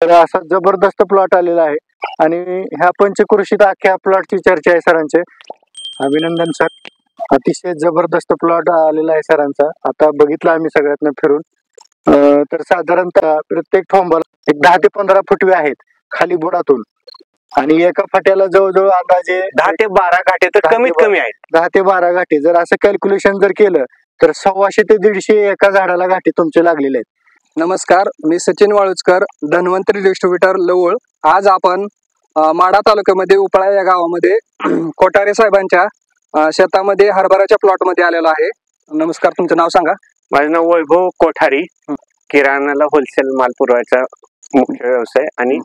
तर असा जबरदस्त प्लॉट आलेला आहे आणि ह्या पंचकृषीत अख्ख्या प्लॉटची चर्चा आहे सरांचे. अभिनंदन सर, अतिशय जबरदस्त प्लॉट आलेला आहे सरांचा. आता बघितलं आम्ही सगळ्यातनं फिरून. तर साधारणतः प्रत्येक ठोंबाला एक 10 ते 15 फुटवे आहेत खाली बुडातून आणि एका फाट्याला जवळजवळ अंदाजे 10 ते 12 घाटे तर कमीत कमी आहेत. 10 ते 12 घाटे. जर असं कॅल्क्युलेशन जर केलं तर 125 ते 150 एका झाडाला घाटे तुमचे लागलेले आहेत. नमस्कार, मी सचिन वाळुजकर, धन्वंतरी डिस्ट्रीब्युटर लवळ. आज आपण माढा तालुक्यामध्ये उपळा या गावामध्ये कोठारे साहेबांच्या शेतामध्ये हरभऱ्याच्या प्लॉट मध्ये आलेलो आहे. नमस्कार, तुमचं नाव सांगा. माझं नाव वैभव कोठारी. किराणाला होलसेल माल पुरवायचा मुख्य व्यवसाय आणि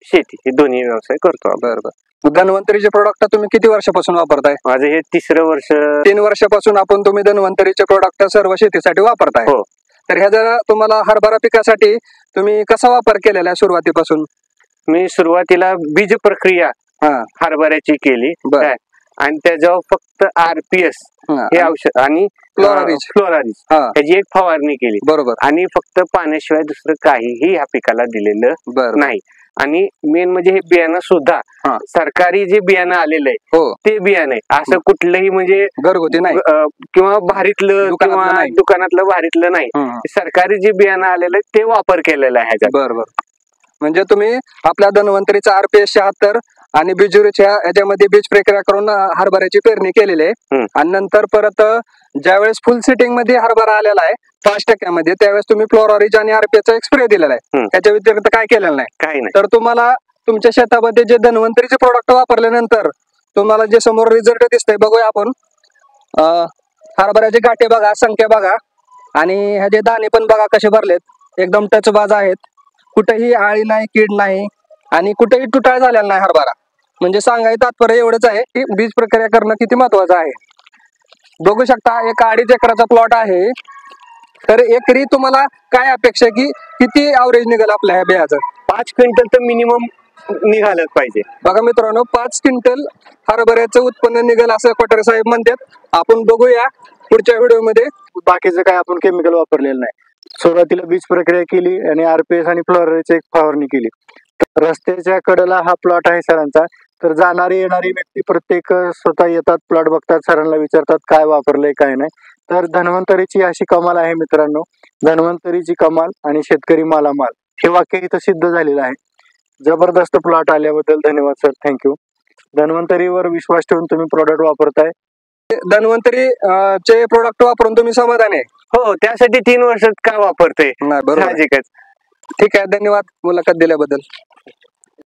शेती हे दोन्ही व्यवसाय करतो. बरोबर. धन्वंतरीचे प्रोडक्ट तुम्ही किती वर्षापासून वापरताय? माझं हे 3रं वर्ष. 3 वर्षापासून आपण तुम्ही धन्वंतरीचे प्रोडक्ट सर्व शेतीसाठी वापरताय. हो. तर ह्याचा तुम्हाला हरभरा पिकासाठी तुम्ही कसा वापर केलेला आहे सुरुवातीपासून? मी सुरुवातीला बीज प्रक्रिया हरभऱ्याची केली आणि त्याच्यावर फक्त RPS हे औषध आणि फ्लोरारीज ह्याची एक फवारणी केली. बरोबर. आणि फक्त पाण्याशिवाय दुसरं काहीही ह्या पिकाला दिलेलं नाही. आणि मेन म्हणजे हे बियाणं सुद्धा सरकारी जे बियाणं आलेलं आहे ते बियाणं आहे. असं कुठलंही म्हणजे घरगुती नाही किंवा भारीतलं किंवा दुकानातलं भारीतलं नाही. सरकारी जे बियाणं आलेलं आहे ते वापर केलेला आहे ह्याच्यात. बरोबर. म्हणजे तुम्ही आपल्या धन्वंतरीचा RPS 76 आणि बिजुरीच्या याच्यामध्ये बीज प्रक्रिया करून हरभऱ्याची पेरणी केलेली आहे. आणि नंतर परत ज्यावेळेस फुल सिटिंग मध्ये हरभरा आलेला आहे 5% त्यावेळेस तुम्ही फ्लोरारीज आणि RPS चा स्प्रे दिलेला आहे. त्याच्या व्यतिरिक्त काय केलेलं नाही? काही नाही. तर तुम्हाला तुमच्या शेतामध्ये जे धन्वंतरीचे प्रोडक्ट वापरल्यानंतर तुम्हाला जे समोर रिझल्ट दिसतंय बघूया आपण. हरभऱ्याचे गाठे बघा, संख्या बघा आणि ह्याचे दाणे पण बघा कसे भरलेत. एकदम टचबाज आहेत. कुठेही आळी नाही, कीड नाही आणि कुठेही तुटाळ झालेला नाही हरभरा. म्हणजे सांगायचं तात्पर्य एवढंच आहे की बीज प्रक्रिया करणं किती महत्वाचं आहे. बघू शकता एक 2.5 एकराचा प्लॉट आहे. तर एकरी तुम्हाला काय अपेक्षा की किती ॲव्हरेज निघेल आपल्या ह्या बियाचं? 5 क्विंटल तर मिनिमम निघालच पाहिजे. बघा मित्रांनो, 5 क्विंटल हरभऱ्याचं उत्पन्न निघेल असं कोठारे साहेब म्हणतात. आपण बघूया पुढच्या व्हिडिओमध्ये. बाकीचं काय आपण केमिकल वापरलेलं नाही. सुरुवातीला बीज प्रक्रिया केली आणि RPS आणि फ्लोरारीची एक फवारणी केली. रस्त्याच्या कडेला हा प्लॉट आहे सरांचा. तर जाणारी येणारी व्यक्ती प्रत्येक स्वतः येतात, प्लॉट बघतात, सरांना विचारतात काय वापरलंय काय नाही. तर धन्वंतरीची अशी कमाल आहे मित्रांनो. धन्वंतरीची कमाल आणि शेतकरी मालामाल हे वाक्य इथं सिद्ध झालेलं आहे. जबरदस्त प्लॉट आल्याबद्दल धन्यवाद सर, थँक्यू. धन्वंतरीवर विश्वास ठेवून तुम्ही प्रोडक्ट वापरताय. धन्वंतरी चे प्रोडक्ट वापरून तुम्ही समाधानी आहे? हो, त्यासाठी 3 वर्षात का वापरते. बरोबर. साहजिकच. ठीक आहे, धन्यवाद मुलाखत दिल्याबद्दल.